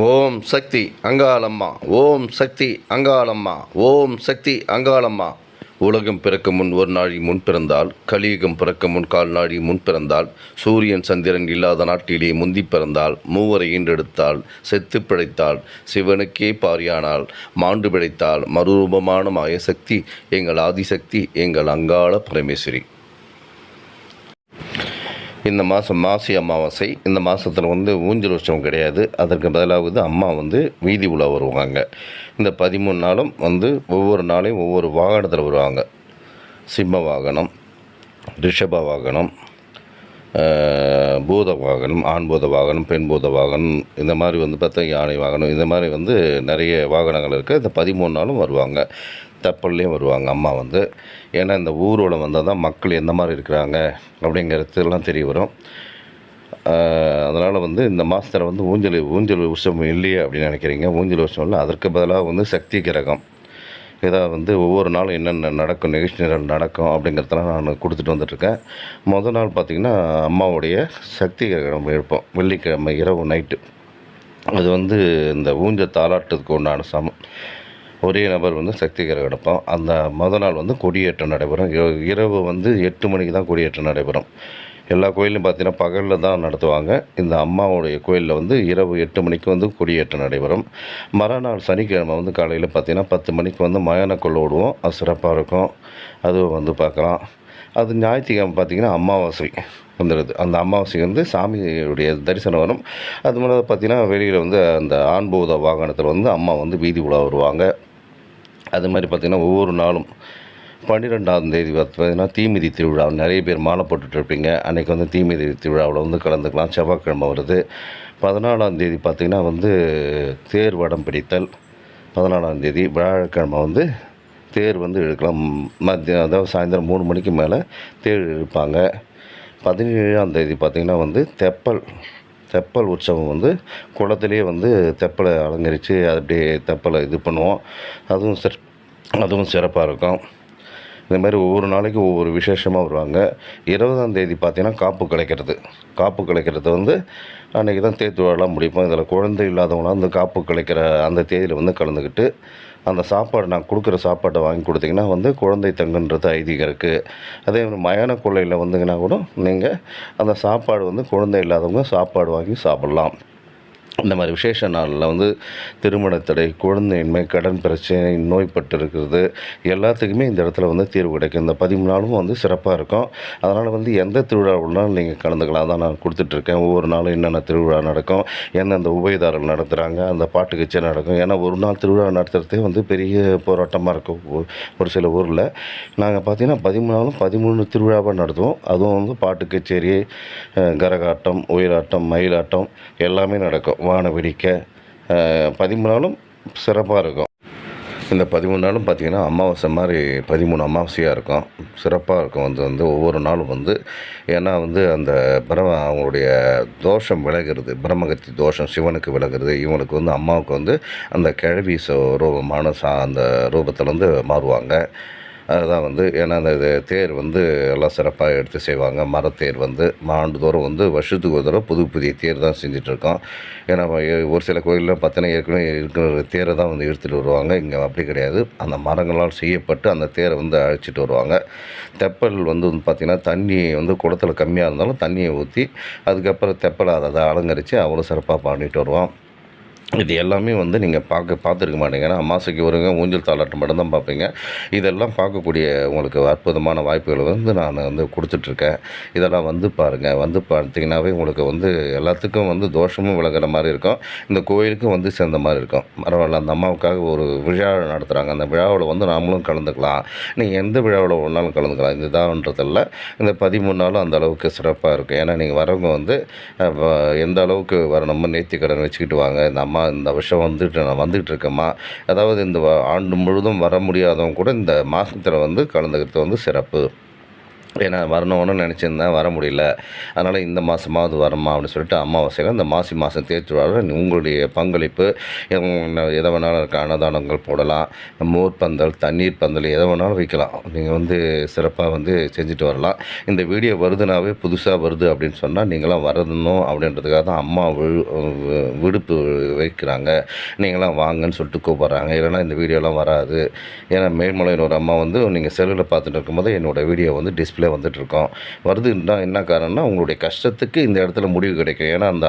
ஓம் சக்தி அங்காளம்மா. ஓம் சக்தி அங்காளம்மா. ஓம் சக்தி அங்காளம்மா. உலகம் பிறக்க முன் ஒரு நாழி முன் பிறந்தால், கலியுகம் பிறக்க முன் கால் நாழி முன் பிறந்தால், சூரியன் சந்திரன் இல்லாத நாட்டிலே முந்தி பிறந்தால், மூவரை ஈன்றெடுத்தால், செத்து பிழைத்தால், சிவனுக்கே பாரியானால், மாண்டு பிழைத்தால், மறுரூபமான மாயசக்தி எங்கள் ஆதிசக்தி, எங்கள் அங்காள பரமேஸ்வரி. இந்த மாதம் மாசி அமாவாசை. இந்த மாதத்தில் ஊஞ்சல் உற்சவம் கிடையாது. அதற்கு பதிலாக அம்மா வீதி உலா வருவாங்க. இந்த 13 நாளும் ஒவ்வொரு நாளையும் ஒவ்வொரு வாகனத்தில் வருவாங்க. சிம்ம வாகனம், ரிஷப வாகனம், பூத வாகனம், ஆண் பூத வாகனம், பெண் பூத வாகனம், இந்த மாதிரி பார்த்தா யானை வாகனம், இந்த மாதிரி நிறைய வாகனங்கள் இருக்குது. இந்த 13 நாளும் வருவாங்க. தெப்பல்லையும் வருவாங்க அம்மா ஏன்னா இந்த ஊர்வலம் வந்தால் தான் மக்கள் எந்த மாதிரி இருக்கிறாங்க அப்படிங்கிறதுலாம் தெரிய வரும். அதனால் இந்த மாதத்தில் ஊஞ்சல் உற்சவம் இல்லையே அப்படின்னு நினைக்கிறீங்க. ஊஞ்சல் உற்சவம் இல்லை, அதற்கு பதிலாக சக்தி கிரகம் ஏதாவது ஒவ்வொரு நாளும் என்னென்ன நடக்கும், நிகழ்ச்சிகள் நடக்கும் அப்படிங்கிறதெல்லாம் நான் கொடுத்துட்டு வந்துட்டுருக்கேன். முதல் நாள் பார்த்திங்கன்னா அம்மாவுடைய சக்தி கிரகம் எழுப்போம். வெள்ளிக்கிழமை இரவு நைட்டு. அது இந்த ஊஞ்சல் தாளாட்டுறதுக்கு உண்டான சமம். ஒரே நபர் சக்தி கிரகம் எடுப்போம். அந்த முதல் நாள் கொடியேற்றம் நடைபெறும். இரவு 8 மணிக்கு தான் கொடியேற்றம் நடைபெறும். எல்லா கோயிலும் பார்த்திங்கன்னா பகலில் தான் நடத்துவாங்க. இந்த அம்மாவுடைய கோயிலில் இரவு 8 மணிக்கு கொடியேற்றம் நடைபெறும். மறுநாள் சனிக்கிழமை காலையில் பார்த்திங்கன்னா 10 மணிக்கு மயான கொள்ள விடுவோம். அது சிறப்பாக இருக்கும். அதுவும் பார்க்கலாம். அது ஞாயிற்றுக்கிழமை பார்த்திங்கன்னா அமாவாசை வந்துடுது. அந்த அமாவாசைக்கு சாமியுடைய தரிசனம் வரும். அது மூலம் பார்த்திங்கன்னா வெளியில் அந்த ஆண்பூத வாகனத்தில் அம்மா வீதி உலா வருவாங்க. அது மாதிரி பார்த்திங்கன்னா ஒவ்வொரு நாளும் 12ஆம் தேதி பார்த்திங்கன்னா தீமிதி திருவிழா. நிறைய பேர் மாலை போட்டுட்ருப்பீங்க. அன்றைக்கி தீமிதி திருவிழாவில் கலந்துக்கலாம். செவ்வாய்க்கிழமை வருது. 14ஆம் தேதி பார்த்திங்கன்னா தேர் வடம் பிடித்தல். 14ஆம் தேதி வியாழக்கிழமை தேர் இழுக்கலாம். மதியம் அதாவது சாயந்தரம் 3 மணிக்கு மேலே தேர் இழுப்பாங்க. 17ஆம் தேதி பார்த்திங்கன்னா தெப்பல் உற்சவம் குளத்துலேயே தெப்பலை அலங்கரித்து அப்படியே தெப்பலை இது பண்ணுவோம். அதுவும் சிறப்பாக இருக்கும். இந்த மாதிரி ஒவ்வொரு நாளைக்கு ஒவ்வொரு விசேஷமாக வருவாங்க. 20ஆம் தேதி பார்த்திங்கன்னா காப்பு கலைக்கிறது அன்றைக்கி தான் தேர்த்துவாலாம் முடிப்போம். இதில் குழந்தை இல்லாதவங்களாம் காப்பு கலைக்கிற அந்த தேதியில் கலந்துக்கிட்டு அந்த சாப்பாடு நான் கொடுக்குற சாப்பாட்டை வாங்கி கொடுத்தீங்கன்னா குழந்தை தங்குன்றது ஐதீகம் இருக்குது. அதே மாதிரி மயான கொள்ளையில் கூட நீங்கள் அந்த சாப்பாடு குழந்தை இல்லாதவங்க சாப்பாடு வாங்கி சாப்பிட்லாம். இந்த மாதிரி விசேஷ நாளில் திருமணத்தடை, குழந்தையின்மை, கடன் பிரச்சனை, நோய்பட்டு இருக்கிறது எல்லாத்துக்குமே இந்த இடத்துல தீர்வு கிடைக்கும். இந்த 13 நாளும் சிறப்பாக இருக்கும். அதனால் எந்த திருவிழாவுனாலும் நீங்கள் கலந்துக்கலாம். அதான் நான் கொடுத்துட்ருக்கேன். ஒவ்வொரு நாளும் என்னென்ன திருவிழா நடக்கும், எந்தெந்த உபயதாரர்கள் நடத்துகிறாங்க, அந்த பாட்டு கச்சேரி நடக்கும். ஏன்னா ஒரு நாள் திருவிழா நடத்துகிறதே பெரிய போராட்டமாக இருக்கும் ஒரு சில ஊரில். நாங்கள் பார்த்திங்கன்னா 13 நாளும் 13 திருவிழாவாக நடத்துவோம். அதுவும் பாட்டு கச்சேரி, கரகாட்டம், ஒயிலாட்டம், மயிலாட்டம் எல்லாமே நடக்கும். வான வெடிக்க 13 நாளும் சிறப்பாக இருக்கும். இந்த 13 நாளும் பார்த்திங்கன்னா அமாவாசை மாதிரி 13 அமாவாசையாக இருக்கும். சிறப்பாக இருக்கும். ஒவ்வொரு நாளும் ஏன்னா அந்த அவங்களுடைய தோஷம் விலகிறது. பிரம்மகத்தி தோஷம் சிவனுக்கு விலகிறது. இவங்களுக்கு அம்மாவுக்கு அந்த கிழவி ரூபமான அந்த ரூபத்தில் மாறுவாங்க. அதுதான் ஏன்னா அந்த தேர் எல்லாம் சிறப்பாக எடுத்து செய்வாங்க. மரத்தேர் ஆண்டுதோறும் வருஷத்துக்கு ஒரு தடவை புதிய தேர் தான் செஞ்சிட்ருக்கோம். ஏன்னா ஒரு சில கோயிலில் பார்த்தீங்கன்னா ஏற்கனவே இருக்கிற தேரை தான் எடுத்துகிட்டு வருவாங்க. இங்கே அப்படி கிடையாது. அந்த மரங்களால் செய்யப்பட்டு அந்த தேரை அழைச்சிட்டு வருவாங்க. தெப்பல் பார்த்திங்கன்னா தண்ணி குளத்தில் கம்மியாக இருந்தாலும் தண்ணியை ஊற்றி அதுக்கப்புறம் தெப்பலை அதை அலங்கரித்து அவ்வளோ சிறப்பாக பண்ணிட்டு வருவோம். இது எல்லாமே நீங்கள் பார்த்துருக்க மாட்டீங்க. ஏன்னா அமாவாசைக்கு வருங்க ஊஞ்சல் தாளாட்டம் மட்டும்தான் பார்ப்பீங்க. இதெல்லாம் பார்க்கக்கூடிய உங்களுக்கு அற்புதமான வாய்ப்புகளை நான் கொடுத்துட்ருக்கேன். இதெல்லாம் பாருங்கள். பார்த்தீங்கன்னாவே உங்களுக்கு எல்லாத்துக்கும் தோஷமும் விலகிற மாதிரி இருக்கும். இந்த கோயிலுக்கும் சேர்ந்த மாதிரி இருக்கும். பரவாயில்ல, அந்த அம்மாவுக்காக ஒரு விழா நடத்துகிறாங்க. அந்த விழாவில் நாமளும் கலந்துக்கலாம். நீங்கள் எந்த விழாவில் ஒன்றாலும் கலந்துக்கலாம். இதுதான்றதில்ல. இந்த 13 நாளும் அந்த அளவுக்கு சிறப்பாக இருக்கும். ஏன்னா நீங்கள் வரவங்க எந்த அளவுக்கு வரணுமோ நேர்த்தி கடன் வச்சுக்கிட்டு வாங்க. இந்த அம்மா இந்த வருஷம் நான் வந்துகிட்டு இருக்கேம்மா, அதாவது இந்த ஆண்டு முழுதும் வர முடியாதவங்க கூட இந்த மாதத்தில் கலந்துக்கிறது சிறப்பு ஏன்னா வரணும்னு நினச்சிருந்தேன், வர முடியல. அதனால் இந்த மாதமாவது வரமா அப்படின்னு சொல்லிட்டு அமாவாசையில் இந்த மாசி மாதம் தேய்திருவிழாவில் உங்களுடைய பங்களிப்பு எதை வேணாலும் இருக்க அன்னதானங்கள் போடலாம், மோர் பந்தல், தண்ணீர் பந்தல் எதை வேணாலும் வைக்கலாம். நீங்கள் வந்து சிறப்பாக வந்து செஞ்சுட்டு வரலாம். இந்த வீடியோ வருதுனாவே புதுசாக வருது அப்படின்னு சொன்னால் நீங்களாம் வரணும் அப்படின்றதுக்காக தான் அம்மா விடுப்பு வைக்கிறாங்க. நீங்களாம் வாங்கன்னு சொல்லிட்டு கூப்பிட்றாங்க. இல்லைனா இந்த வீடியோலாம் வராது. ஏன்னா மேல்மலையின் ஒரு அம்மா வந்து நீங்கள் செல்லில் பார்த்துட்டு இருக்கும்போது என்னோடய வீடியோ வந்து டிஸ்பிளே வந்துட்டுருக்கோம். வருதுன்னா என்ன காரணம்னா உங்களுடைய கஷ்டத்துக்கு இந்த இடத்துல முடிவு கிடைக்கும். ஏன்னா அந்த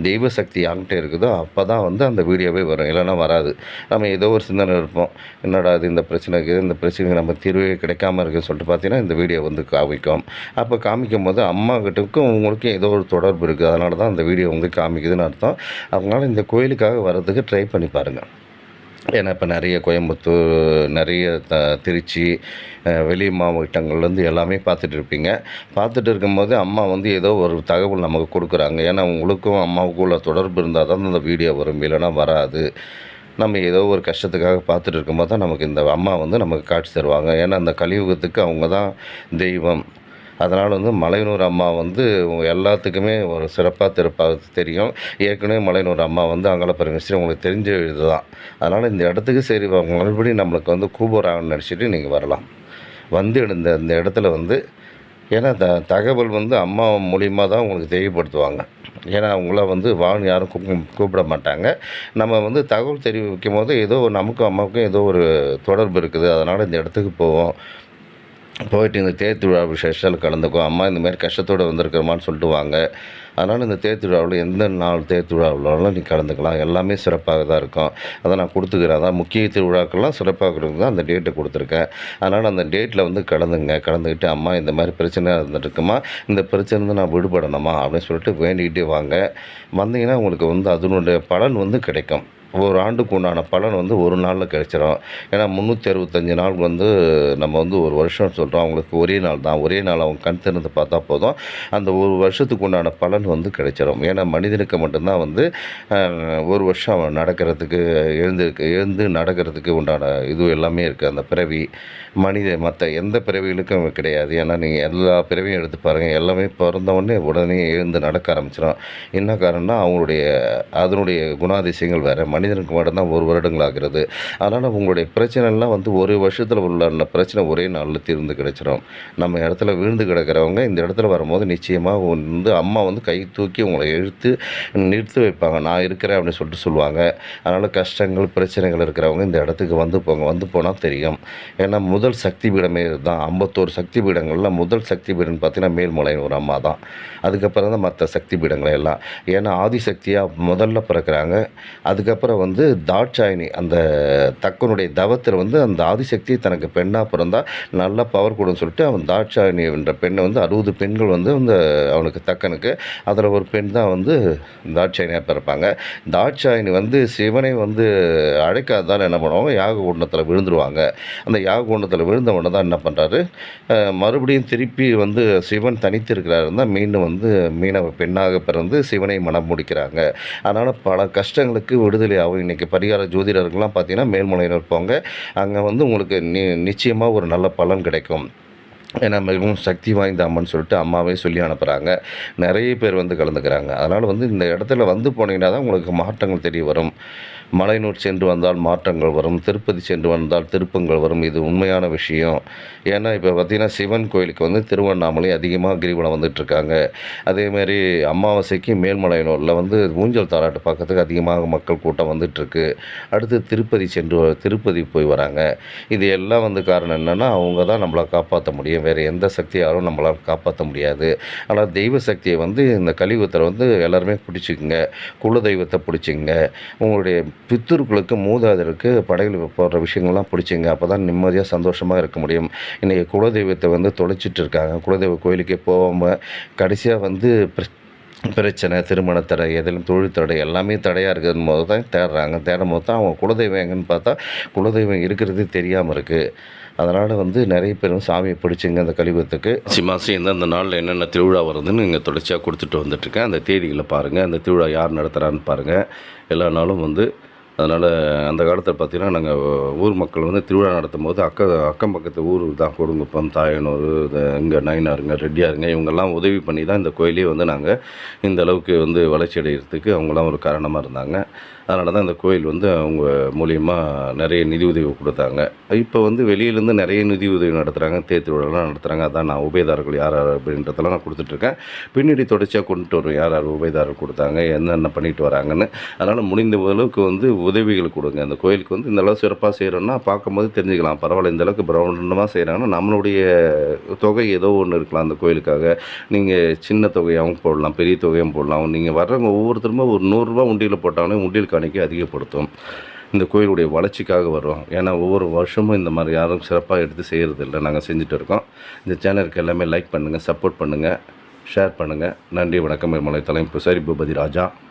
தெய்வ சக்தி யாங்கிட்ட இருக்குதோ அப்போ தான் வந்து அந்த வீடியோவே வரும், இல்லைன்னா வராது. நம்ம ஏதோ ஒரு சிந்தனை இருப்போம், என்னடா இது இந்த பிரச்சனை இருக்குது, இந்த பிரச்சனைக்கு நம்ம தீர்வே கிடைக்காம இருக்குதுன்னு சொல்லிட்டு பார்த்தீங்கன்னா இந்த வீடியோ வந்து காமிக்கும். அப்போ காமிக்கும் போது அம்மா கிட்டக்கும் உங்களுக்கும் ஏதோ ஒரு தொடர்பு இருக்குது, அதனால தான் அந்த வீடியோ வந்து காமிக்குதுன்னு அர்த்தம். அதனால் இந்த கோயிலுக்காக வர்றதுக்கு ட்ரை பண்ணி பாருங்கள். ஏன்னா இப்போ நிறைய கோயம்புத்தூர், நிறைய திருச்சி, வெளி மாவட்டங்கள்லேருந்து எல்லாமே பார்த்துட்டு இருப்பீங்க. பார்த்துட்டு இருக்கும்போது அம்மா வந்து ஏதோ ஒரு தகவல் நமக்கு கொடுக்குறாங்க. ஏன்னா உங்களுக்கும் அம்மாவுக்கும் உள்ள தொடர்பு இருந்தால் தான் அந்த வீடியோ வரும், இல்லைன்னா வராது. நம்ம ஏதோ ஒரு கஷ்டத்துக்காக பார்த்துட்டு இருக்கும்போது தான் நமக்கு இந்த அம்மா வந்து நமக்கு காட்சி தருவாங்க. ஏன்னா அந்த கலியுகத்துக்கு அவங்க தான் தெய்வம். அதனால் வந்து மலையனூர் அம்மா வந்து எல்லாத்துக்குமே ஒரு சிறப்பாக தெரியும். ஏற்கனவே மலையனூர் அம்மா வந்து அங்காள பரமேஸ்வரி உங்களுக்கு தெரிஞ்ச இது தான். அதனால் இந்த இடத்துக்கு சரி மறுபடியும் நம்மளுக்கு வந்து கூப்பிட்றாங்கன்னு நினச்சிட்டு நீங்கள் வரலாம். வந்து இந்த இடத்துல வந்து ஏன்னா தகவல் வந்து அம்மா மூலியமா தான் உங்களுக்கு தெரியப்படுத்துவாங்க. ஏன்னா அவங்கள வந்து வான்னு யாரும் கூப்பிட மாட்டாங்க. நம்ம வந்து தகவல் தெரிவிக்கும்போது ஏதோ நமக்கும் அம்மாவுக்கும் ஏதோ ஒரு தொடர்பு இருக்குது. அதனால் இந்த இடத்துக்கு போவோம். போயிட்டு இந்த தேர் திருவிழா விசேஷத்தில் கலந்துக்கோ, அம்மா இந்தமாரி கஷ்டத்தோடு வந்திருக்கிறோமான்னு சொல்லிட்டு வாங்க. அதனால் இந்த தேர் திருவிழாவில் எந்த நாள் தேர் திருவிழாவிலும் நீ கலந்துக்கலாம். எல்லாமே சிறப்பாக தான் இருக்கும். அதை நான் கொடுத்துக்கிறேன். அதான் முக்கிய திருவிழாக்கள்லாம் சிறப்பாக இருக்கிறது தான் அந்த டேட்டை கொடுத்துருக்கேன். அதனால் அந்த டேட்டில் வந்து கலந்துக்கிட்டு அம்மா இந்த மாதிரி பிரச்சனை இருந்துட்டுருக்குமா, இந்த பிரச்சனை நான் விடுபடணுமா அப்படின்னு சொல்லிட்டு வேண்டிக்கிட்டே வாங்க. வந்தீங்கன்னா உங்களுக்கு வந்து அதனுடைய பலன் வந்து கிடைக்கும். ஒரு ஆண்டுக்கு உண்டான பலன் வந்து ஒரு நாளில் கிடைச்சிரும். ஏன்னா 365 நாள் வந்து நம்ம வந்து ஒரு வருஷம்னு சொல்கிறோம். அவங்களுக்கு ஒரே நாள் தான். ஒரே நாள் அவங்க கண் திறந்து பார்த்தா போதும், அந்த ஒரு வருஷத்துக்கு உண்டான பலன் வந்து கிடைச்சிரும். ஏன்னா மனிதனுக்கு மட்டும்தான் வந்து ஒரு வருஷம் அவன் நடக்கிறதுக்கு எழுந்து நடக்கிறதுக்கு உண்டான இது எல்லாமே இருக்குது. அந்த பிறவி மற்ற எந்த பிறவிகளுக்கும் கிடையாது. ஏன்னா நீங்கள் எல்லா பிறவியும் எடுத்து பாருங்கள், எல்லாமே பிறந்தவுடனே உடனே எழுந்து நடக்க ஆரம்பிச்சிடும். என்ன காரணம்னா அதனுடைய குணாதிசயங்கள் வேறு. மனிதனுக்கு மட்டும்தான் ஒரு வருடங்கள் ஆகிறது. அதனால் உங்களுடைய பிரச்சனைலாம் வந்து ஒரு வருஷத்தில் உள்ள பிரச்சனை ஒரே நாளில் தீர்ந்து கிடைச்சிடும். நம்ம இடத்துல விழுந்து கிடக்கிறவங்க இந்த இடத்துல வரும்போது நிச்சயமாக வந்து அம்மா வந்து கை தூக்கி உங்களை நிறுத்தி வைப்பாங்க. நான் இருக்கிறேன் அப்படின்னு சொல்லிட்டு சொல்லுவாங்க. அதனால் கஷ்டங்கள் பிரச்சனைகள் இருக்கிறவங்க இந்த இடத்துக்கு வந்து போனால் தெரியும். ஏன்னா முதல் சக்தி பீடமே இதுதான். 51 சக்தி பீடங்களில் முதல் சக்தி பீடம்னு பார்த்தீங்கன்னா மேல்மலையின் ஒரு அம்மா தான். அதுக்கப்புறம் தான் மற்ற சக்தி பீடங்கள் எல்லாம். ஏன்னா ஆதிசக்தியாக முதல்ல பிறக்கிறாங்க. அதுக்கப்புறம் வந்து தாட்சாயினி அந்த தக்கனுடைய தவத்தில் வந்து அந்த ஆதிசக்தி தனக்கு பெண்ணாக பிறந்தால் நல்லா பவர் கொடுன்னு சொல்லிட்டு அவன் தாட்சாயினி என்ற பெண்ணை வந்து 60 பெண்கள் வந்து அவனுக்கு தக்கனுக்கு அதில் ஒரு பெண் தான் வந்து தாட்சாயினியாக பிறப்பாங்க. தாட்சாயினி வந்து சிவனை வந்து அழைக்காததால் என்ன பண்ணுவாங்க, யாக குண்டத்தில் விழுந்துருவாங்க. அந்த யாக குண்டத்தில் விழுந்த உடனே தான் என்ன பண்ணுறாரு, மறுபடியும் திருப்பி வந்து சிவன் தனித்து இருக்கிறாருன்னு தான் மீண்டும் வந்து மீனவ பெண்ணாக பிறந்து சிவனை மனம் முடிக்கிறாங்க. அதனால் பல கஷ்டங்களுக்கு விடுதலை ஆகும். இன்றைக்கி பரிகார ஜோதிடர்கள்லாம் பார்த்தீங்கன்னா மேல்மலையில் இருப்பாங்க. அங்கே வந்து உங்களுக்கு நிச்சயமாக ஒரு நல்ல பலன் கிடைக்கும். ஏன்னா மிகவும் சக்தி வாய்ந்த அம்மன் சொல்லிட்டு அம்மாவே சொல்லி அனுப்புகிறாங்க. நிறைய பேர் வந்து கலந்துக்கிறாங்க. அதனால் வந்து இந்த இடத்துல வந்து போனீங்கன்னா தான் உங்களுக்கு மாற்றங்கள் தெரிய வரும். மலையனூர் சென்று வந்தால் மாற்றங்கள் வரும், திருப்பதி சென்று வந்தால் திருப்பங்கள் வரும். இது உண்மையான விஷயம். ஏன்னா இப்போ பார்த்திங்கன்னா சிவன் கோயிலுக்கு வந்து திருவண்ணாமலை அதிகமாக கிரிவலம் வந்துட்டுருக்காங்க. அதேமாதிரி அமாவாசைக்கு மேல்மலையனூரில் வந்து ஊஞ்சல் தாலாட்டு பார்க்கறதுக்கு அதிகமாக மக்கள் கூட்டம் வந்துட்டுருக்கு. அடுத்து திருப்பதி போய் வராங்க. இது எல்லாம் வந்து காரணம் என்னென்னா அவங்க தான் நம்மளை காப்பாற்ற முடியும். வேறு எந்த சக்தியாலும் நம்மளால் காப்பாற்ற முடியாது. ஆனால் தெய்வ சக்தியை வந்து இந்த கலியுகத்தில் வந்து எல்லாருமே பிடிச்சிக்குங்க. குல தெய்வத்தை பிடிச்சிங்க. உங்களுடைய பித்தர்களுக்கு மூதாதையருக்கு படைகள் போடுற விஷயங்கள்லாம் பிடிச்சிங்க. அப்போ தான் நிம்மதியாக சந்தோஷமாக இருக்க முடியும். இன்றைக்கி குலதெய்வத்தை வந்து தொலைச்சிட்டு இருக்காங்க. குலதெய்வ கோயிலுக்கே போகாமல் கடைசியாக வந்து பிரச்சனை, திருமண தடை, எதிலும் தொழில் தடை எல்லாமே தடையாக இருக்கிறது போது தான் தேடும் போது தான் அவங்க குலதெய்வம் எங்கன்னு பார்த்தா குலதெய்வம் இருக்கிறது தெரியாமல் இருக்குது. அதனால் வந்து நிறைய பேர் சாமியை பிடிச்சிங்க அந்த கலியுகத்துக்கு. மாதம் எந்தெந்த நாளில் என்னென்ன திருவிழா வருதுன்னு இங்கே தொடர்ச்சியாக கொடுத்துட்டு வந்துட்டுருக்கேன். அந்த தேதிகளை பாருங்கள், அந்த திருவிழா யார் நடத்துகிறான்னு பாருங்கள். எல்லா நாளும் வந்து அதனால் அந்த காலத்தில் பார்த்திங்கன்னா நாங்கள் ஊர் மக்கள் வந்து திருவிழா நடத்தும்போது அக்கம் பக்கத்து ஊர் தான் கொடுங்குப்பம், தாயனூர், இங்கே நயினாருங்க, ரெட்டியாருங்க இவங்கெல்லாம் உதவி பண்ணி தான் இந்த கோயிலே வந்து நாங்கள் இந்த அளவுக்கு வந்து வளர்ச்சி அடைகிறதுக்கு அவங்களாம் ஒரு காரணமாக இருந்தாங்க. அதனால தான் இந்த கோயில் வந்து அவங்க மூலியமா நிறைய நிதி உதவி கொடுத்தாங்க. இப்போ வந்து வெளியிலேருந்து நிறைய நிதி உதவி நடத்துகிறாங்க, தேர் திருவிழாலாம் நடத்துகிறாங்க. அதான் நான் உபயதாரர்கள் யார் யார் அப்படின்றதெல்லாம் நான் கொடுத்துட்ருக்கேன். பின்னாடி தொடர்ச்சியாக கொண்டுட்டு வருவேன் யார் யார் உபயதாரர் கொடுத்தாங்க, என்னென்ன பண்ணிட்டு வராங்கன்னு. அதனால் முடிந்த அளவுக்கு வந்து உதவிகள் கொடுங்க. அந்த கோயிலுக்கு வந்து இந்த அளவு சிறப்பாக செய்கிறோன்னா பார்க்கும்போது தெரிஞ்சுக்கலாம். பரவாயில்ல இந்த அளவுக்கு பிரம்மாண்டமாக செய்கிறாங்கன்னா நம்மளுடைய தொகை ஏதோ ஒன்று இருக்கலாம் அந்த கோயிலுக்காக. நீங்கள் சின்ன தொகையாகவும் போடலாம், பெரிய தொகையும் போடலாம். நீங்கள் வர்றவங்க ஒவ்வொருத்தருமே ஒரு ரூ. 100 உண்டியலில் போட்டாங்கன்னா உண்டியல் காணிக்கை அதிகப்படுத்தும். இந்த கோயிலுடைய வளர்ச்சிக்காக வரும். ஏன்னா ஒவ்வொரு வருஷமும் இந்த மாதிரி யாரும் சிறப்பாக எடுத்து செய்கிறதில்ல. நாங்கள் செஞ்சுட்டு இருக்கோம். இந்த சேனலுக்கு எல்லாமே லைக் பண்ணுங்கள், சப்போர்ட் பண்ணுங்கள், ஷேர் பண்ணுங்கள். நன்றி, வணக்கம். மலை தலைமை பூசாரி பூபதி ராஜா.